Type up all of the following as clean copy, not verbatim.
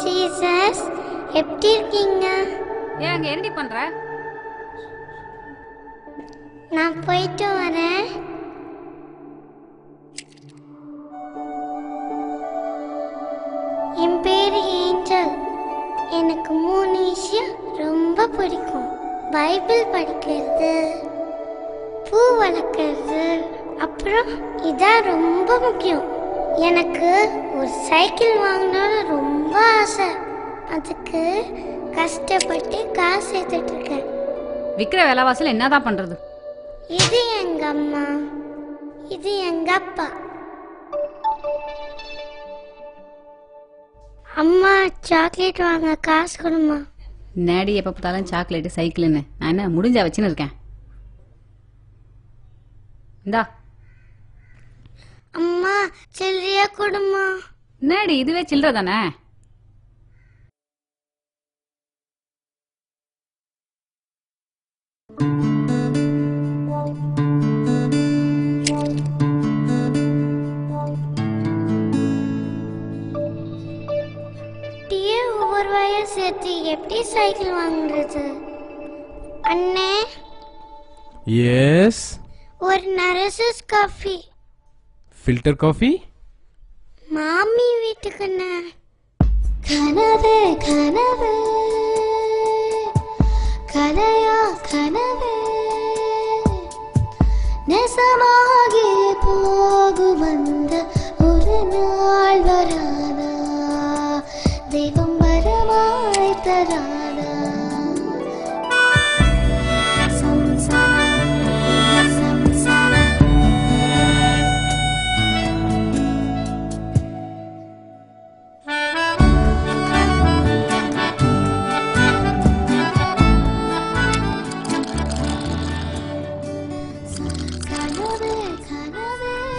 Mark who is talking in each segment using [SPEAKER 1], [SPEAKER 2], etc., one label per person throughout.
[SPEAKER 1] Jesus, எப்படி இருக்கீங்க?
[SPEAKER 2] ஏன் அங்க என்னடி பண்ற?
[SPEAKER 1] நான் போயிட்டு வரேன். என் பேரு ஏஞ்சல். எனக்கு 3 விஷயம் ரொம்ப பிடிக்கும். பைபிள் படிக்கிறது, பூ வளர்க்கறது, அப்புறம் இதான் ரொம்ப முக்கியம். எனக்கு ஒரு சைக்கிள் வாங்கணும்னு ரொம்ப ஆசை. அதுக்கு கஷ்டப்பட்டு காசு சேர்த்துட்டு இருக்கேன்.
[SPEAKER 2] விக்கிற விலைவாசல் என்னதான் பண்றது?
[SPEAKER 1] இது எங்க அம்மா, இது எங்க அப்பா. அம்மா, சாக்லேட் வாங்க காசு கொடுமா.
[SPEAKER 2] நேடி எப்ப பார்த்தாலும் சாக்லேட்டு சைக்கிள்னு நான் என்ன முடிஞ்சா வச்சுன்னு இருக்கேன். இந்தா
[SPEAKER 1] அம்மா, சில்லறையா கொடுமா.
[SPEAKER 2] நேடி இதுவே சில்லற தானே.
[SPEAKER 1] ஒவ்வொரு ரூபாயை சேர்த்து எப்படி சைக்கிள் வாங்குறது? அண்ணே.
[SPEAKER 3] எஸ்.
[SPEAKER 1] ஒரு நரசஸ் காஃபி.
[SPEAKER 3] Filter coffee.
[SPEAKER 1] மாமி வீட்டுக்குண்ணே. கனவு கனவு கலையா கனவு நெசமாகி போகும் அந்த ஒரு நாள் வரானா, தெய்வம் வரமாய் தரானா.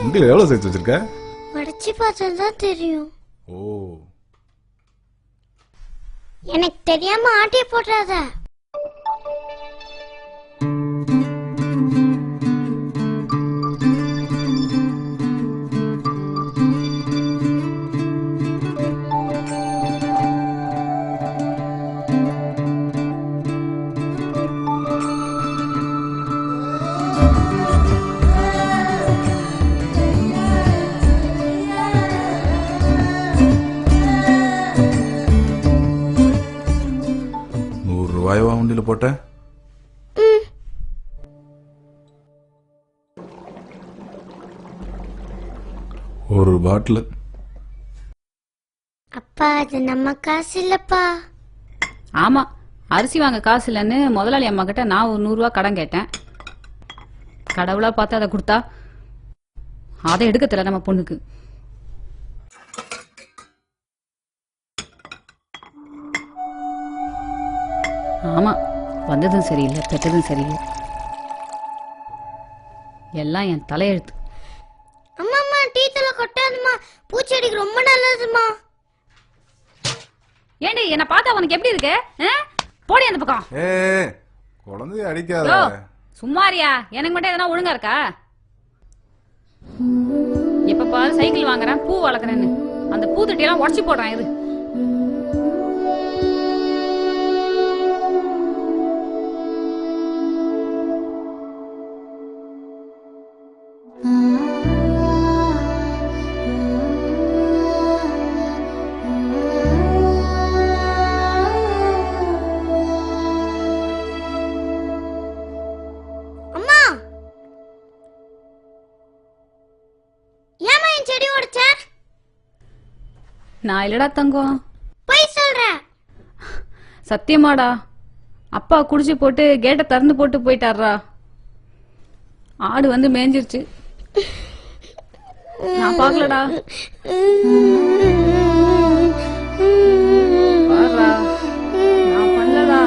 [SPEAKER 3] உண்டியல் எவ்வளவு சேர்த்து வச்சிருக்க?
[SPEAKER 1] உடைச்சு பார்த்தா தான் தெரியும்.
[SPEAKER 3] ஓ,
[SPEAKER 1] எனக்கு தெரியாம ஆட்டிய போடாத.
[SPEAKER 3] ரூபாயவா உண்டியில போட்ட? ஒரு பாட்டில்.
[SPEAKER 1] அப்பா, அது நம்ம காசு இல்லப்பா.
[SPEAKER 2] ஆமா, அரிசி வாங்க காசு இல்லைன்னு முதலாளி அம்மா கிட்ட நான் ஒரு 100 ரூபா கடன் கேட்டேன். கடவுளா பார்த்து அதை கொடுத்தா அதை எடுக்க தெரியல நம்ம பொண்ணுக்கு. ஆமா, வந்ததும் சரியில்லை, பெற்றதும் சரியில்லை. எல்லாம் என் தலையெழுத்து.
[SPEAKER 1] அம்மா, டீ தூள கொட்டாதம்மா, பூச்செடிக்கு ரொம்ப நல்லதுமா.
[SPEAKER 2] ஏண்டி என்ன பார்த்தா உனக்கு எப்படி இருக்கு? போடி அந்த பக்கம்.
[SPEAKER 3] குழந்தைய அடிக்காத.
[SPEAKER 2] சும்மாரியா, எனக்கு மட்டும் எதனா ஒழுங்கா இருக்கா? எப்ப பாரு சைக்கிள் வாங்குறேன், பூ வளர்க்குறேன்னு அந்த பூத்தொட்டியெல்லாம் உடச்சி போடுறேன். இது நான் இல்லடா தங்கம்.
[SPEAKER 1] போய் சொல்ற.
[SPEAKER 2] சத்தியமாடா, அப்பா குடிச்சு போட்டு கேட்டை திறந்து போட்டு போயிட்டாரா. ஆடு வந்து மேஞ்சிருச்சு, நான் பாக்கலடா. நான் பண்ணலடா.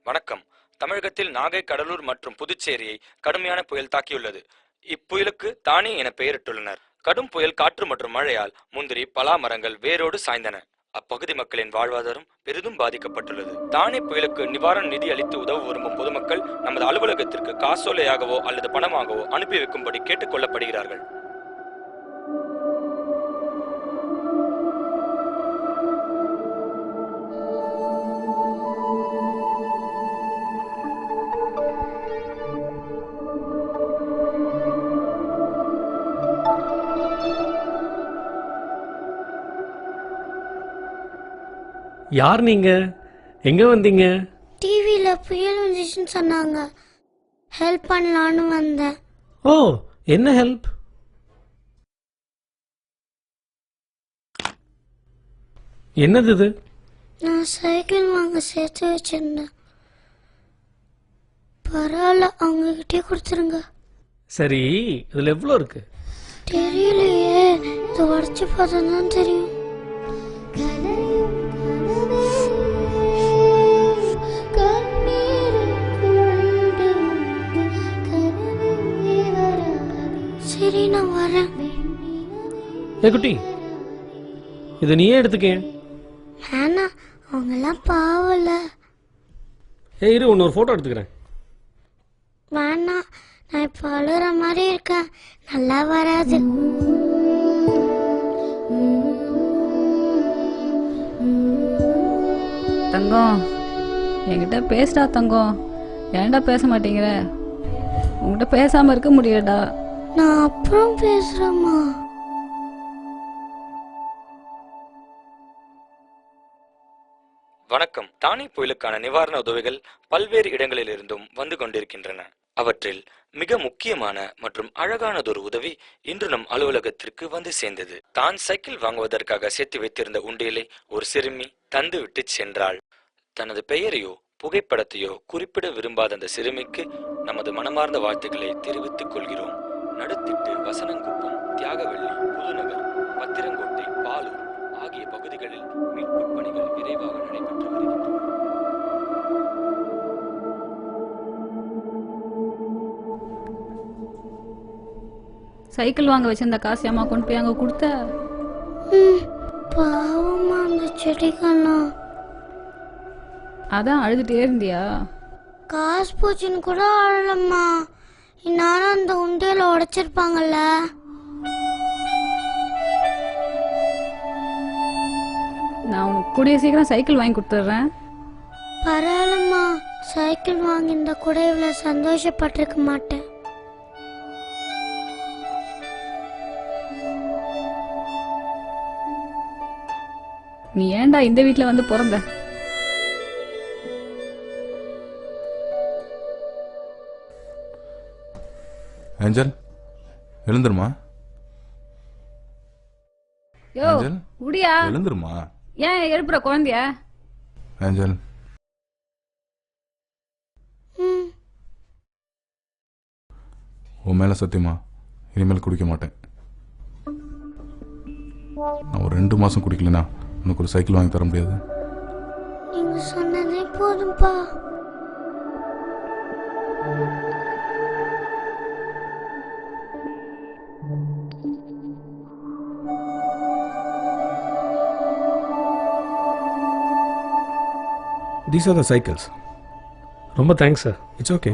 [SPEAKER 4] வணக்கம். தமிழகத்தில் நாகை, கடலூர் மற்றும் புதுச்சேரியை கடுமையான புயல் தாக்கியுள்ளது. இப்புயலுக்கு தானே என பெயரிட்டுள்ளனர். கடும் புயல், காற்று மற்றும் மழையால் முந்திரி, பலா மரங்கள் வேரோடு சாய்ந்தன. அப்பகுதி மக்களின் வாழ்வாதாரம் பெரிதும் பாதிக்கப்பட்டுள்ளது. தானே புயலுக்கு நிவாரண நிதி அளித்து உதவ விரும்பும் பொதுமக்கள் நமது அலுவலகத்திற்கு காசோலையாகவோ அல்லது பணமாகவோ அனுப்பி வைக்கும்படி கேட்டுக் கொள்ளப்படுகிறார்கள்.
[SPEAKER 5] யார் நீங்க? எங்க வந்தீங்க?
[SPEAKER 1] டிவியில புயல் வந்துச்சுன்னு சொன்னாங்க, ஹெல்ப் பண்ணலான்னு வந்தேன்.
[SPEAKER 5] ஓ, என்ன ஹெல்ப்? என்னது இது?
[SPEAKER 1] நான் சைக்கிள் வாங்க சேர்த்து வச்சிருந்தேன். பரவாயில்ல, அவங்க கிட்டே கொடுத்துருங்க.
[SPEAKER 5] சரி, இதுல எவ்வளோ இருக்கு?
[SPEAKER 1] தெரியலையே, இதை உடச்சு பார்த்தா தான் தெரியும். சரி, நான் வரேன்.
[SPEAKER 5] ஏ குட்டி, இதை நீயே எடுத்துக்கேன்.
[SPEAKER 1] வேணா, அவங்கெல்லாம் பாவல.
[SPEAKER 5] இரு, ஒன்று ஒரு ஃபோட்டோ எடுத்துக்கிறேன்.
[SPEAKER 1] வேணா, நான் இப்போ அழுகிற மாதிரி இருக்கேன், நல்லா வராது.
[SPEAKER 2] தங்கம், என்கிட்ட பேசுடா தங்கம். ஏன்டா பேச மாட்டேங்கிற? உங்ககிட்ட பேசாம இருக்க முடியாதா?
[SPEAKER 1] நான் அப்புறம் பேசுறேம்மா.
[SPEAKER 4] வணக்கம். தானே புயலுக்கான நிவாரண உதவிகள் பல்வேறு இடங்களிலிருந்தும் வந்து கொண்டிருக்கின்றன. அவற்றில் மிக முக்கியமான மற்றும் அழகானதொரு உதவி இன்று நம் அலுவலகத்திற்கு வந்து சேர்ந்தது. தான் சைக்கிள் வாங்குவதற்காக சேர்த்து வைத்திருந்த உண்டியலை ஒரு சிறுமி தந்து விட்டு சென்றாள். தனது பெயரையோ புகைப்படத்தையோ குறிப்பிட விரும்பாத அந்த சிறுமிக்கு நமது மனமார்ந்த வாழ்த்துக்களை தெரிவித்துக் கொள்கிறோம். நடுத்திட்டு, வசனங்குப்பம், தியாகவெள்ளி, புதுநகர், பத்திரங்கோட்டை, பாலூர் ஆகிய பகுதிகளில் மீட்பு பணிகள் விரைவாக நடைபெற்று வருகின்றன.
[SPEAKER 2] சைக்கிள் வாங்க வச்சிருந்த காசு அம்மா கொண்டு போய் அங்க கொடுத்த.
[SPEAKER 1] பாவமா அந்த செடிக்கெல்லாம்.
[SPEAKER 2] அதான் அழுதுட்டே இருந்தியா?
[SPEAKER 1] காசு போச்சுன்னு கூட அழலம்மா. இந்நேரம் அந்த உண்டியல உடைச்சிருப்பாங்கல்ல.
[SPEAKER 2] நான் உனக்கு கூடிய சீக்கிரம் சைக்கிள் வாங்கி கொடுத்துட்றேன்.
[SPEAKER 1] பரவாயில்லம்மா, சைக்கிள் வாங்கியிருந்தா கூட இவ்வளவு சந்தோஷப்பட்டிருக்க மாட்டேன்.
[SPEAKER 2] நீ ஏன்டா இந்த வீட்டுல வந்து பிறந்த?
[SPEAKER 3] ஏஞ்சல், எழுந்துருமா.
[SPEAKER 2] யோ,
[SPEAKER 3] ஏஞ்சல்,
[SPEAKER 2] உடியா?
[SPEAKER 3] எழுந்துருமா.
[SPEAKER 2] ஏன் எழுப்புற குழந்தைய?
[SPEAKER 3] ஏஞ்சல், உன் மேல சத்தியமா இனிமேல் குடிக்க மாட்டேன். நான் ஒரு 2 மாசம் குடிக்கலனா உனக்கு ஒரு சைக்கிள் வாங்கி தர முடியாது.
[SPEAKER 1] நீங்க சொன்னதே போதும்பா.
[SPEAKER 6] These are the cycles.
[SPEAKER 5] ரொம்ப தேங்க்ஸ் சார்.
[SPEAKER 6] It's okay.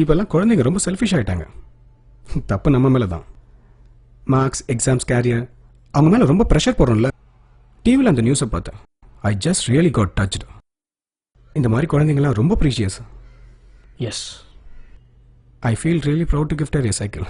[SPEAKER 6] இப்போல்லாம் குழந்தைங்க ரொம்ப செல்ஃபிஷ் ஆகிட்டாங்க. தப்பு நம்ம மேலே தான். மார்க்ஸ், எக்ஸாம்ஸ், கேரியர், அவங்க மேலே ரொம்ப ப்ரெஷர் போடுறோம்ல. டிவியில் அந்த நியூஸை பார்த்தேன். I just really got touched. இந்த மாதிரி குழந்தைங்களாம் ரொம்ப precious.
[SPEAKER 5] Yes,
[SPEAKER 6] I feel really proud to gift her a cycle.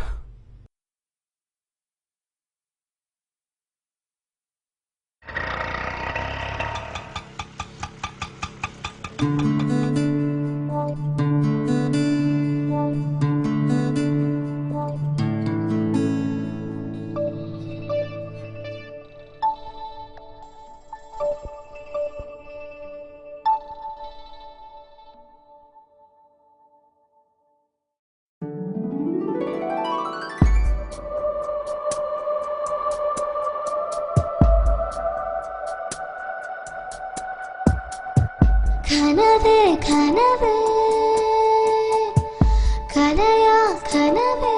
[SPEAKER 1] கனவே கனவே கலையா கனவே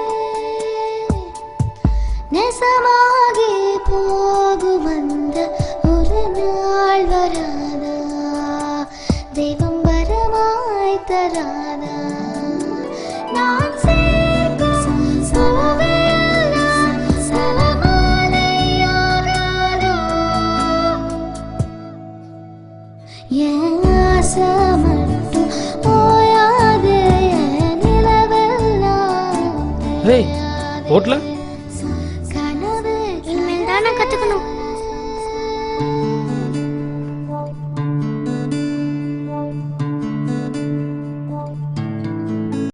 [SPEAKER 1] நெசமாகி போகும் அந்த ஒரு நாள் வராதா, தெய்வம் வரமாய் தராதா, நான் சேர்க்கும் சுவையெல்லாம் சலமாலையாகாதோ, என் ஆசை மட்டும் ஓயாதே, என் நிலவெல்லாம்
[SPEAKER 5] ஏய் ஓட்டல
[SPEAKER 1] கனவு இனிமேல் தானே கத்துக்கணும்.